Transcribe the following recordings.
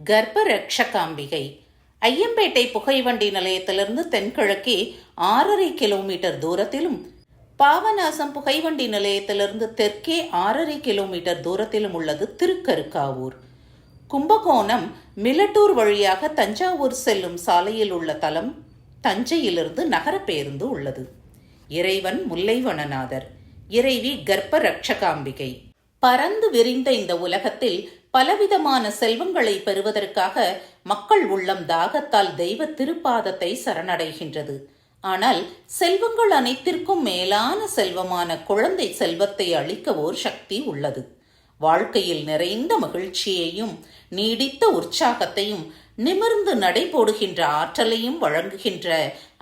கர்ப்பரக்ஷகாம்பிகை ஐயம்பேட்டை புகைவண்டி நிலையத்திலிருந்து தென்கிழக்கே 6.5 கிலோமீட்டர் தூரத்திலும், பாபநாசம் புகைவண்டி நிலையத்திலிருந்து தெற்கே 6.5 கிலோமீட்டர் தூரத்திலும் உள்ளது திருக்கருக்காவூர். கும்பகோணம் மிலட்டூர் வழியாக தஞ்சாவூர் செல்லும் சாலையில் உள்ள தலம். தஞ்சையிலிருந்து நகர பேருந்து உள்ளது. இறைவன் முல்லைவனநாதர், இறைவி கர்ப்பரக்ஷகாம்பிகை. பரந்து விரிந்த இந்த உலகத்தில் பலவிதமான செல்வங்களை பெறுவதற்காக மக்கள் உள்ளம் தாகத்தால் தெய்வ திருப்பாதத்தை சரணடைகின்றது. ஆனால் செல்வங்கள் அனைத்திற்கும் மேலான செல்வமான குழந்தை செல்வத்தை அளிக்க ஓர் சக்தி உள்ளது. வாழ்க்கையில் நிறைந்த மகிழ்ச்சியையும் நீடித்த உற்சாகத்தையும் நிமிர்ந்து நடைபோடுகின்ற ஆற்றலையும் வழங்குகின்ற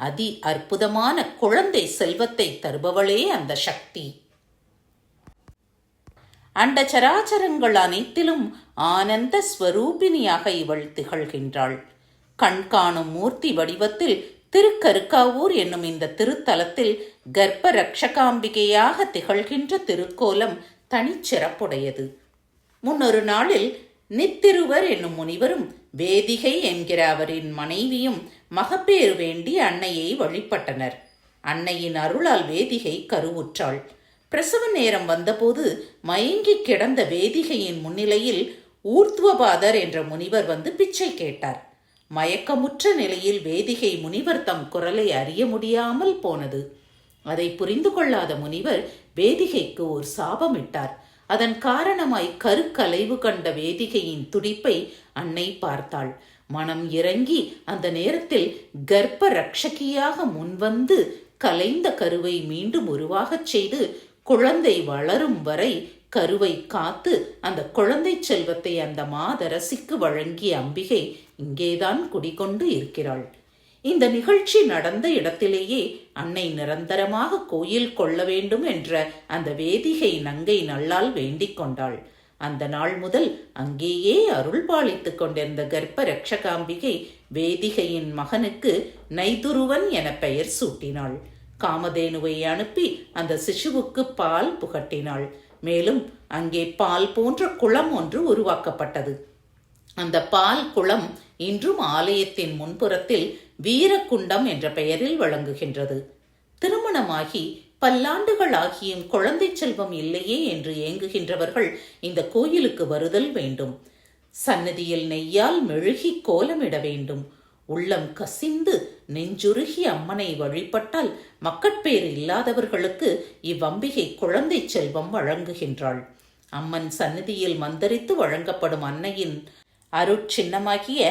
அதி அற்புதமான குழந்தை செல்வத்தை தருபவளே அந்த சக்தி. அண்ட சராச்சரங்கள் அனைத்திலும் ஆனந்த ஸ்வரூபிணியாக இவள் திகழ்கின்றாள். கண்காணும் மூர்த்தி வடிவத்தில் திருக்கருக்காவூர் என்னும் இந்த திருத்தலத்தில் கர்ப்பரக்ஷகாம்பிகையாக திகழ்கின்ற திருக்கோலம் தனிச்சிறப்புடையது. முன்னொரு நாளில் நித்திருவர் என்னும் முனிவரும் வேதிகை என்கிற அவரின் மனைவியும் மகப்பேறு வேண்டி அன்னையை வழிபட்டனர். அன்னையின் அருளால் வேதிகை கருவுற்றாள். பிரசவ நேரம் வந்தபோது மயங்கி கிடந்த வேதிகையின் முன்னிலையில் ஊர்த்துவபாதர் என்ற முனிவர் வந்து பிச்சை கேட்டார். மயக்கமுற்ற நிலையில் வேதிகை முனிவர் தம் குரலை அறிய முடியாமல் போனது. அதை புரிந்து கொள்ளாத முனிவர் வேதிகைக்கு ஒரு சாபமிட்டார். அதன் காரணமாய் கருக்கலைவு கண்ட வேதிகையின் துடிப்பை அன்னை பார்த்தாள். மனம் இறங்கி அந்த நேரத்தில் கர்ப்ப ரக்ஷகியாக முன்வந்து கலைந்த கருவை மீண்டும் உருவாகச் செய்து குழந்தை வளரும் வரை கருவை காத்து அந்த குழந்தை செல்வத்தை அந்த மாதரசிக்கு வழங்கிய அம்பிகை இங்கேதான் குடிகொண்டு இருக்கிறாள். இந்த நிகழ்ச்சி நடந்த இடத்திலேயே அன்னை நிரந்தரமாக கோயில் கொள்ள வேண்டும் என்ற அந்த வேதிகை நங்கை நல்லால் வேண்டிக் கொண்டாள். அந்த நாள் முதல் அங்கேயே அருள் பாலித்துக் கொண்டிருந்த கர்ப்ப ரக்ஷகாம்பிகை வேதிகையின் மகனுக்கு நைதுருவன் என பெயர் சூட்டினாள். காமதேனுவை அனுப்பி அந்த சிசுவுக்கு பால் புகட்டினாள். மேலும் அங்கே பால் போன்ற குளம் ஒன்று உருவாக்கப்பட்டது. அந்த பால் குளம் இன்றும் ஆலயத்தின் முன்புறத்தில் வீரகுண்டம் என்ற பெயரில் வழங்குகின்றது. திருமணமாகி பல்லாண்டுகள் ஆகியும் குழந்தை செல்வம் இல்லையே என்று ஏங்குகின்றவர்கள் இந்த கோயிலுக்கு வருதல் வேண்டும். சன்னதியில் நெய்யால் மெழுகி கோலமிட வேண்டும். உள்ளம் கசிந்து நெஞ்சுருகி அம்மனை வழிபட்டால் மக்கட்பேறு இல்லாதவர்களுக்கு இவ்வம்பிகை குழந்தை செல்வம் வழங்குகின்றாள். அம்மன் சந்நிதியில் மந்தரித்து வழங்கப்படும் அன்னையின் அருட்சின்னமாகிய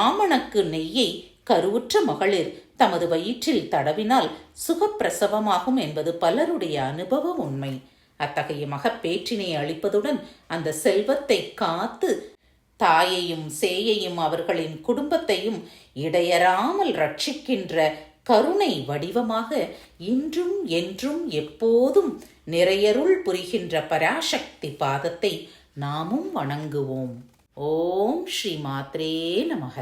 ஆமணக்கு நெய்யை கருவுற்ற மகளிர் தமது வயிற்றில் தடவினால் சுகப்பிரசவமாகும் என்பது பலருடைய அனுபவ உண்மை. அத்தகைய மகப்பேற்றினை அளிப்பதுடன் அந்த செல்வத்தை காத்து தாயையும் சேயையும் அவர்களின் குடும்பத்தையும் இடையறாமல் ரட்சிக்கின்ற கருணை வடிவமாக இன்றும் என்றும் எப்போதும் நிறையருள் புரிகின்ற பராசக்தி பாதத்தை நாமும் வணங்குவோம். ஓம் ஸ்ரீ மாத்ரே நமக.